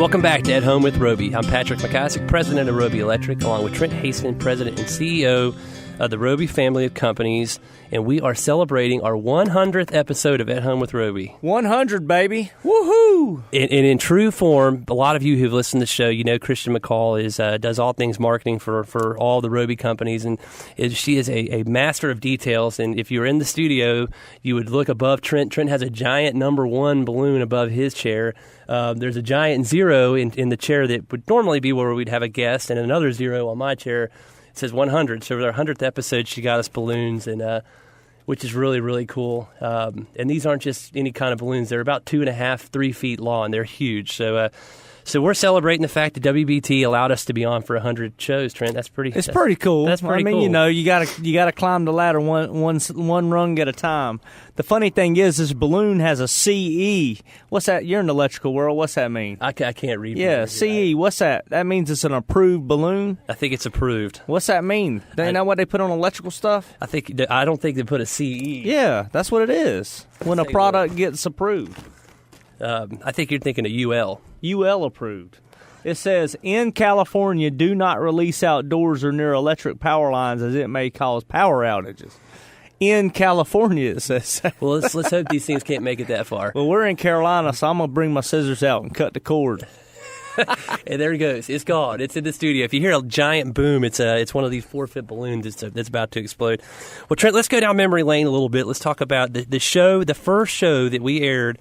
Welcome back to At Home with Roby. I'm Patrick McIsaac, president of Roby Electric, along with Trent Haseman, president and CEO of the Roby family of companies, and we are celebrating our 100th episode of At Home with Roby. 100, baby. Woohoo! And in true form, a lot of you who've listened to the show, you know Christian McCall does all things marketing for all the Roby companies, and she is a master of details. And if you were in the studio, you would look above Trent. Trent has a giant number 1 balloon above his chair. There's a giant 0 in the chair that would normally be where we'd have a guest, and another 0 on my chair. It says 100. So for our 100th episode, she got us balloons, and which is really, really cool. And these aren't just any kind of balloons. They're about 2.5, 3 feet long. They're huge. So we're celebrating the fact that WBT allowed us to be on for 100 shows, Trent. That's pretty cool. That's pretty cool. You know, you gotta climb the ladder one rung at a time. The funny thing is, this balloon has a CE. What's that? You're in the electrical world. What's that mean? I can't read. Yeah, CE. What's that? That means it's an approved balloon? I think it's approved. What's that mean? Do you know what they put on electrical stuff? I don't think they put a CE. Yeah, that's what it is. When a product gets approved. I think you're thinking of UL. UL approved. It says, in California, do not release outdoors or near electric power lines as it may cause power outages. In California, it says. Well, let's hope these things can't make it that far. Well, we're in Carolina, so I'm going to bring my scissors out and cut the cord. And there it goes. It's gone. It's in the studio. If you hear a giant boom, it's one of these 4-foot balloons that's about to explode. Well, Trent, let's go down memory lane a little bit. Let's talk about the show. The first show that we aired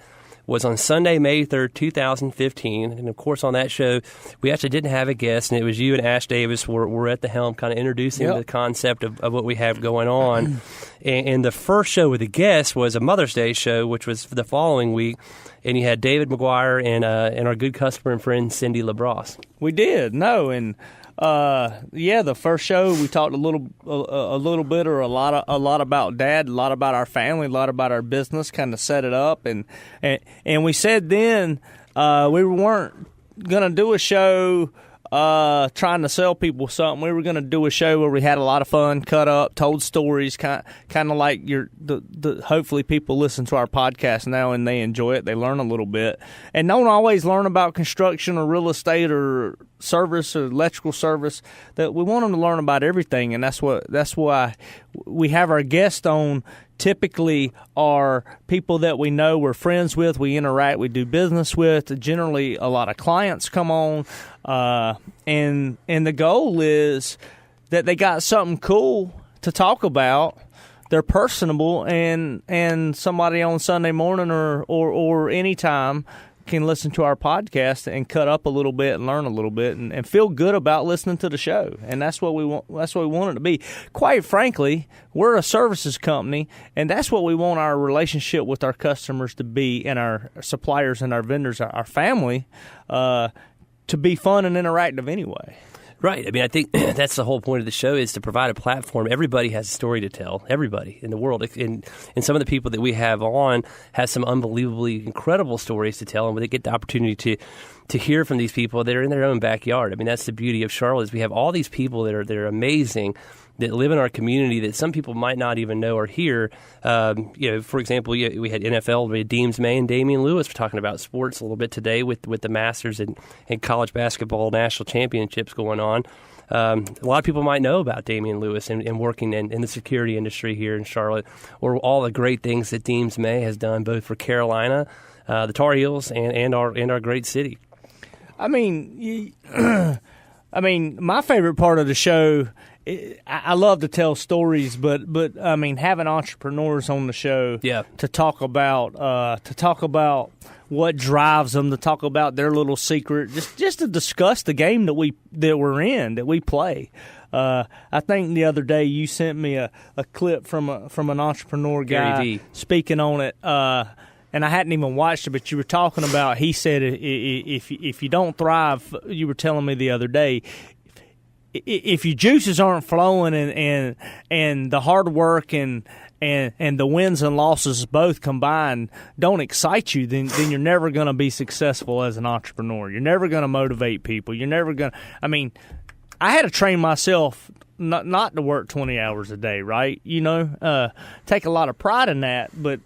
was on Sunday, May 3rd, 2015. And, of course, on that show, we actually didn't have a guest, and it was you and Ash Davis were at the helm kind of introducing the concept of what we have going on. And the first show with a guest was a Mother's Day show, which was the following week. And you had David McGuire and our good customer and friend, Cindy LaBrosse. We did. The first show we talked a little bit or a lot about Dad, a lot about our family, a lot about our business, kind of set it up, and we said then we weren't gonna do a show trying to sell people something. We were gonna do a show where we had a lot of fun, cut up, told stories, kind of like hopefully people listen to our podcast now and they enjoy it, they learn a little bit, and don't always learn about construction or real estate or service or electrical service. That we want them to learn about everything, and that's why we have our guests on. Typically are people that we know, we're friends with, we interact, we do business with. Generally, a lot of clients come on, and the goal is that they got something cool to talk about. They're personable, and somebody on Sunday morning or any time can listen to our podcast and cut up a little bit and learn a little bit and feel good about listening to the show. And that's what we want. That's what we want it to be. Quite frankly, we're a services company, and that's what we want our relationship with our customers to be, and our suppliers and our vendors, our family, to be fun and interactive anyway. Right. I mean, I think that's the whole point of the show, is to provide a platform. Everybody has a story to tell. Everybody in the world. And some of the people that we have on has some unbelievably incredible stories to tell, and they get the opportunity to hear from these people that are in their own backyard. I mean, that's the beauty of Charlotte, is we have all these people that are amazing, that live in our community that some people might not even know or hear. For example, we had NFL, we had Deems May and Damian Lewis. We're talking about sports a little bit today with the Masters and college basketball national championships going on. A lot of people might know about Damian Lewis and working in the security industry here in Charlotte, or all the great things that Deems May has done both for Carolina, the Tar Heels, and our great city. I mean, my favorite part of the show, I love to tell stories, but I mean, having entrepreneurs on the show to talk about what drives them, to talk about their little secret, just to discuss the game that we're in, that we play. I think the other day you sent me a clip from an entrepreneur guy speaking on it. And I hadn't even watched it, but you were talking about, he said, if you don't thrive, you were telling me the other day, if your juices aren't flowing and the hard work and the wins and losses both combined don't excite you, then you're never going to be successful as an entrepreneur. You're never going to motivate people. You're never going to – I mean, I had to train myself not to work 20 hours a day, right? Take a lot of pride in that, but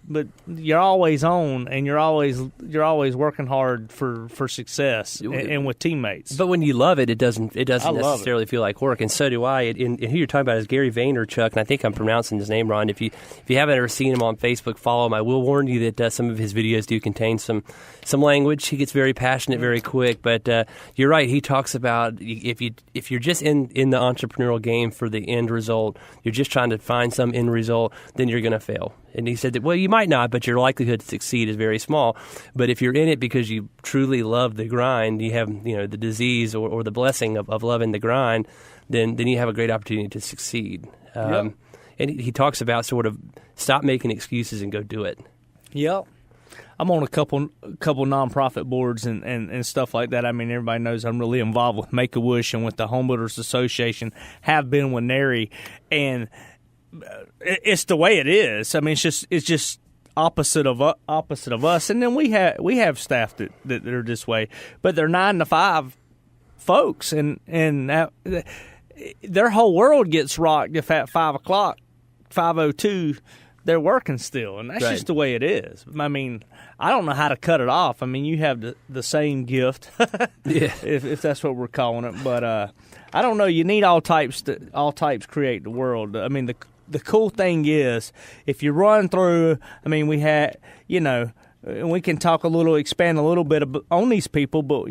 you're always on, and you're always working hard for success and with teammates. But when you love it, it doesn't love necessarily feel like work, and so do I. And who you're talking about is Gary Vaynerchuk, and I think I'm pronouncing his name wrong. If you haven't ever seen him on Facebook, follow him. I will warn you that some of his videos do contain some language. He gets very passionate very quick, but you're right. He talks about if you're just in the entrepreneurial game for the end result, you're just trying to find some end result, then you're going to fail. And he said that, well, you might not, but your likelihood to succeed is very small. But if you're in it because you truly love the grind, you have the disease or the blessing of loving the grind, then you have a great opportunity to succeed. Yep. And he talks about sort of stop making excuses and go do it. Yep. I'm on a couple nonprofit boards and stuff like that. I mean, everybody knows I'm really involved with Make-A-Wish and with the Home Builders Association. Have been with NARI, and it's the way it is. I mean, it's just opposite of us. And then we have staff that are this way, but they're 9 to 5 folks, and that, their whole world gets rocked if at 5:02. They're working still, and that's right. Just the way it is. I mean, I don't know how to cut it off. I mean, you have the same gift, yeah, if that's what we're calling it. But I don't know. You need all types create the world. I mean, the cool thing is if you run through. I mean, we had and we can expand a little bit on these people, but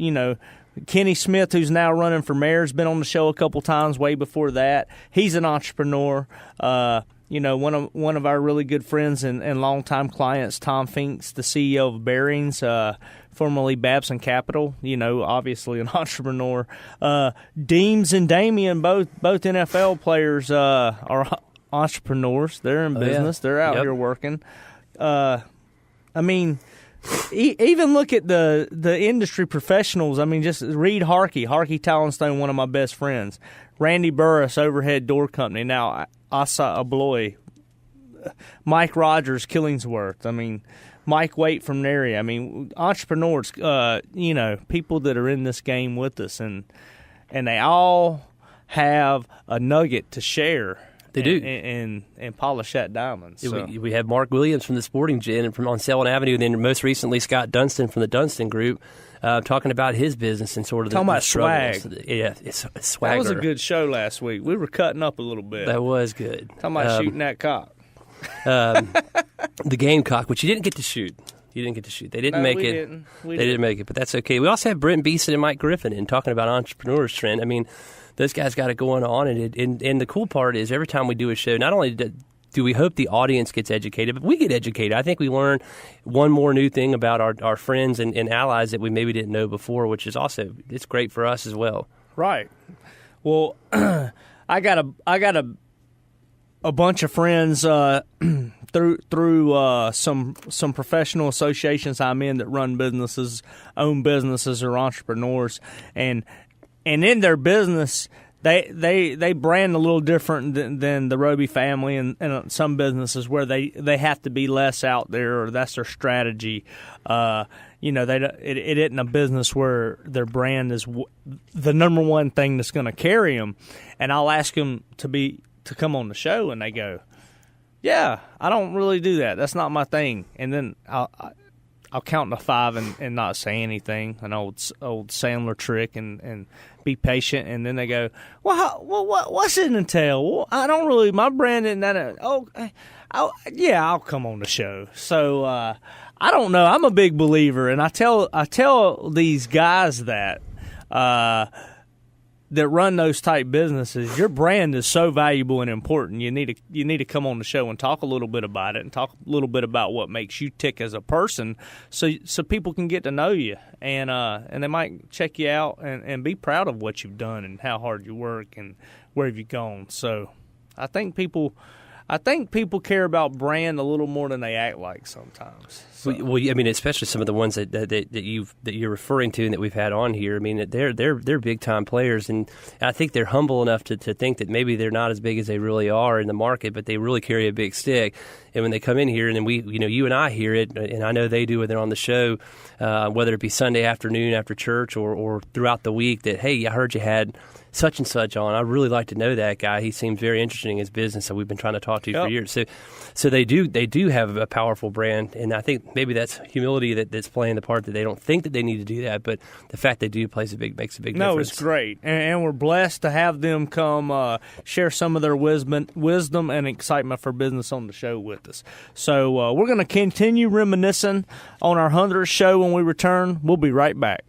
Kenny Smith, who's now running for mayor, has been on the show a couple times. Way before that, he's an entrepreneur. One of our really good friends and longtime clients, Tom Finks, the CEO of Bearings, formerly Babson Capital. Obviously an entrepreneur. Deems and Damian, both NFL players, are entrepreneurs. They're in business. Yeah. They're out here working. I mean, even look at the industry professionals. I mean, just read Harkey Talonstone, one of my best friends. Randy Burris, Overhead Door Company. Now, Asa Abloy. Mike Rogers, Killingsworth. I mean, Mike Waite from NARI. I mean, entrepreneurs, people that are in this game with us, and they all have a nugget to share. They do. And polish that diamond. So. We have Mark Williams from the Sporting Gin and from on Selwyn Avenue, and then most recently Scott Dunston from the Dunston Group, talking about his business and sort of talking the about struggles. swag. Yeah, it's swagger. That was a good show last week. We were cutting up a little bit. That was good. Talking about shooting that cock. The Gamecock, which you didn't get to shoot. They didn't make it. They didn't make it, but that's okay. We also have Brent Beeson and Mike Griffin in talking about entrepreneurs trend. I mean, those guys got it going on, and the cool part is every time we do a show, not only do we hope the audience gets educated, but we get educated. I think we learn one more new thing about our friends and allies that we maybe didn't know before, which is also it's great for us as well. Right. Well, I got a bunch of friends through some professional associations I'm in that run businesses, own businesses, or entrepreneurs, and in their business, they brand a little different than the Roby family and some businesses where they have to be less out there, or that's their strategy. It isn't a business where their brand is the number one thing that's going to carry them. And I'll ask them to come on the show, and they go, "Yeah, I don't really do that. That's not my thing." And then I'll count to 5 and not say anything, an old Sandler trick, and be patient. And then they go, "Well, what's it entail?" Well, I don't really. My brand isn't that. I'll come on the show. So I don't know. I'm a big believer, and I tell these guys that run those type businesses, your brand is so valuable and important. You need to come on the show and talk a little bit about it, and talk a little bit about what makes you tick as a person, so people can get to know you, and they might check you out and be proud of what you've done and how hard you work and where have you gone. So I think people care about brand a little more than they act like sometimes. So. Well, I mean, especially some of the ones that you're referring to and that we've had on here. I mean, they're big time players, and I think they're humble enough to think that maybe they're not as big as they really are in the market, but they really carry a big stick. And when they come in here, and then you and I hear it, and I know they do when they're on the show, whether it be Sunday afternoon after church or throughout the week, that hey, I heard you had such and such on. I'd really like to know that guy. He seems very interesting in his business, so we've been trying to talk to for years. So they do have a powerful brand, and I think maybe that's humility that's playing the part that they don't think that they need to do that, but the fact they do makes a big difference. No, it's great, and we're blessed to have them come share some of their wisdom and excitement for business on the show with us. So we're going to continue reminiscing on our 100th show when we return. We'll be right back.